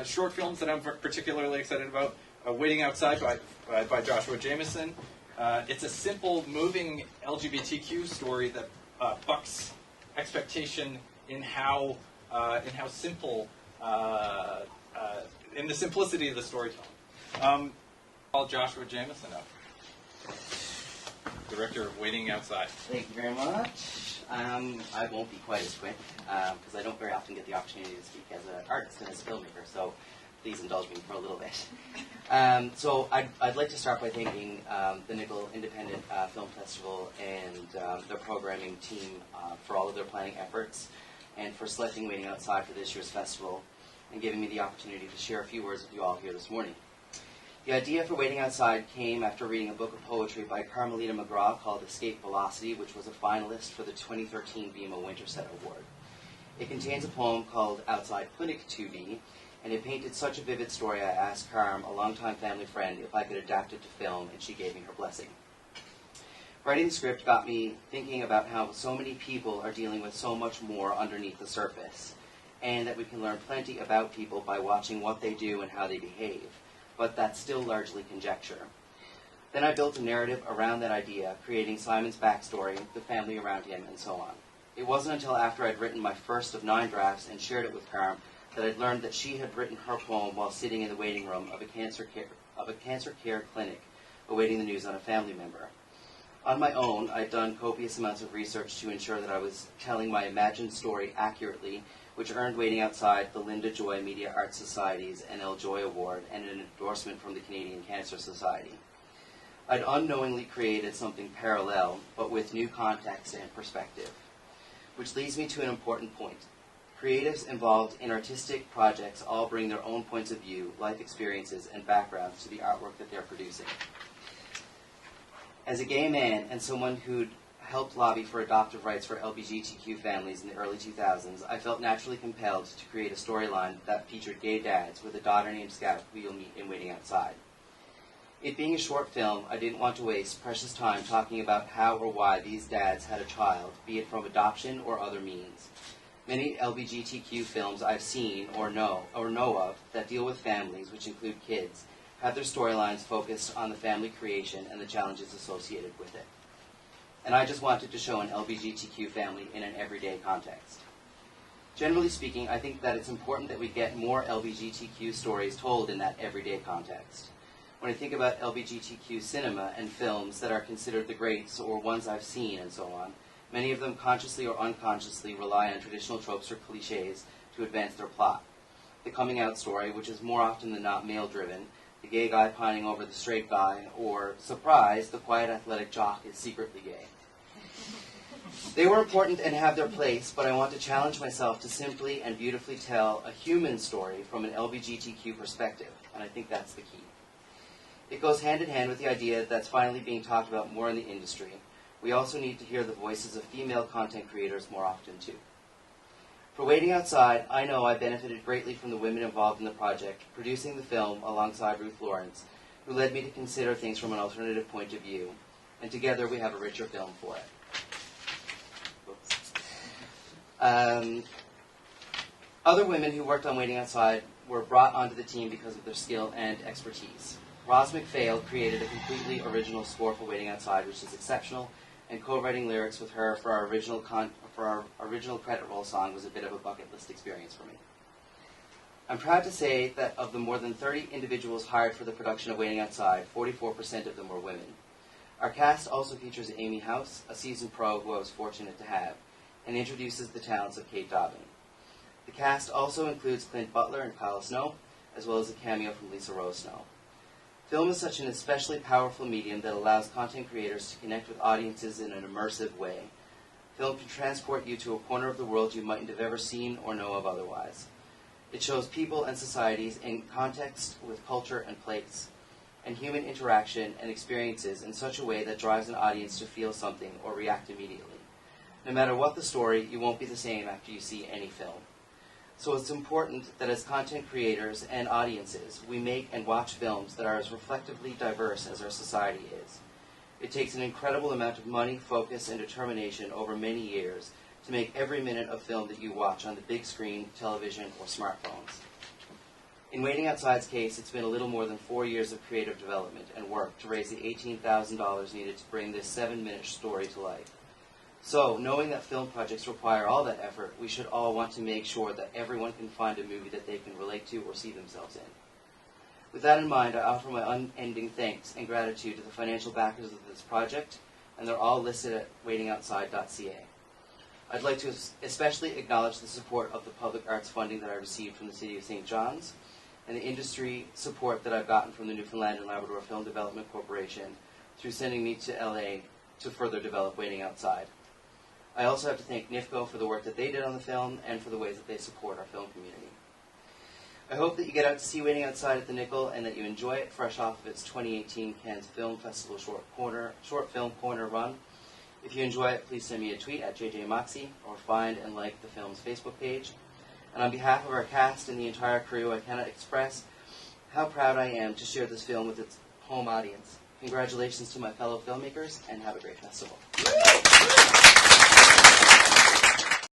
short films that I'm particularly excited about. Waiting Outside by Joshua Jamieson. It's a simple, moving LGBTQ story that bucks expectation in how simple, in the simplicity of the storytelling. Call Joshua Jamieson up, director of Waiting Outside. Thank you very much. I won't be quite as quick because I don't very often get the opportunity to speak as an artist and as a filmmaker, so please indulge me for a little bit. So I'd like to start by thanking the NIFCO Independent Film Festival and their programming team for all of their planning efforts and for selecting Waiting Outside for this year's festival and giving me the opportunity to share a few words with you all here this morning. The idea for Waiting Outside came after reading a book of poetry by Carmelita McGraw called Escape Velocity, which was a finalist for the 2013 BMO Winterset Award. It contains a poem called Outside Clinic 2D, and it painted such a vivid story I asked Carm, a longtime family friend, if I could adapt it to film, and she gave me her blessing. Writing the script got me thinking about how so many people are dealing with so much more underneath the surface, and that we can learn plenty about people by watching what they do and how they behave, but that's still largely conjecture. Then I built a narrative around that idea, creating Simon's backstory, the family around him, and so on. It wasn't until after I'd written my first of 9 drafts and shared it with Carm that I'd learned that she had written her poem while sitting in the waiting room of a cancer care clinic, awaiting the news on a family member. On my own, I'd done copious amounts of research to ensure that I was telling my imagined story accurately, which earned Waiting Outside the Linda Joy Media Arts Society's NL Joy Award and an endorsement from the Canadian Cancer Society. I'd unknowingly created something parallel, but with new context and perspective. Which leads me to an important point. Creatives involved in artistic projects all bring their own points of view, life experiences, and backgrounds to the artwork that they're producing. As a gay man and someone who'd helped lobby for adoptive rights for LBGTQ families in the early 2000s, I felt naturally compelled to create a storyline that featured gay dads with a daughter named Scout who you'll meet in Waiting Outside. It being a short film, I didn't want to waste precious time talking about how or why these dads had a child, be it from adoption or other means. Many LBGTQ films I've seen or know of that deal with families, which include kids, have their storylines focused on the family creation and the challenges associated with it. And I just wanted to show an LBGTQ family in an everyday context. Generally speaking, I think that it's important that we get more LBGTQ stories told in that everyday context. When I think about LBGTQ cinema and films that are considered the greats or ones I've seen and so on, many of them consciously or unconsciously rely on traditional tropes or cliches to advance their plot. The coming out story, which is more often than not male-driven, the gay guy pining over the straight guy, or, surprise, the quiet athletic jock is secretly gay. They were important and have their place, but I want to challenge myself to simply and beautifully tell a human story from an LBGTQ perspective, and I think that's the key. It goes hand in hand with the idea that's finally being talked about more in the industry. We also need to hear the voices of female content creators more often, too. For Waiting Outside, I know I benefited greatly from the women involved in the project, producing the film alongside Ruth Lawrence, who led me to consider things from an alternative point of view, and together we have a richer film for it. Other women who worked on Waiting Outside were brought onto the team because of their skill and expertise. Roz McPhail created a completely original score for Waiting Outside, which is exceptional, and co-writing lyrics with her for our original credit roll song was a bit of a bucket list experience for me. I'm proud to say that of the more than 30 individuals hired for the production of Waiting Outside, 44% of them were women. Our cast also features Amy House, a seasoned pro who I was fortunate to have, and introduces the talents of Kate Dobbin. The cast also includes Clint Butler and Kyle Snow, as well as a cameo from Lisa Rose Snow. Film is such an especially powerful medium that allows content creators to connect with audiences in an immersive way. Film can transport you to a corner of the world you mightn't have ever seen or know of otherwise. It shows people and societies in context with culture and place, and human interaction and experiences in such a way that drives an audience to feel something or react immediately. No matter what the story, you won't be the same after you see any film. So it's important that as content creators and audiences, we make and watch films that are as reflectively diverse as our society is. It takes an incredible amount of money, focus, and determination over many years to make every minute of film that you watch on the big screen, television, or smartphones. In Waiting Outside's case, it's been a little more than 4 years of creative development and work to raise the $18,000 needed to bring this 7-minute story to life. So, knowing that film projects require all that effort, we should all want to make sure that everyone can find a movie that they can relate to or see themselves in. With that in mind, I offer my unending thanks and gratitude to the financial backers of this project, and they're all listed at waitingoutside.ca. I'd like to especially acknowledge the support of the public arts funding that I received from the City of St. John's, and the industry support that I've gotten from the Newfoundland and Labrador Film Development Corporation through sending me to LA to further develop Waiting Outside. I also have to thank NIFCO for the work that they did on the film and for the ways that they support our film community. I hope that you get out to see Waiting Outside at the Nickel and that you enjoy it fresh off of its 2018 Cannes Film Festival Short Film Corner run. If you enjoy it, please send me a tweet at JJMoxie or find and like the film's Facebook page. And on behalf of our cast and the entire crew, I cannot express how proud I am to share this film with its home audience. Congratulations to my fellow filmmakers, and have a great festival.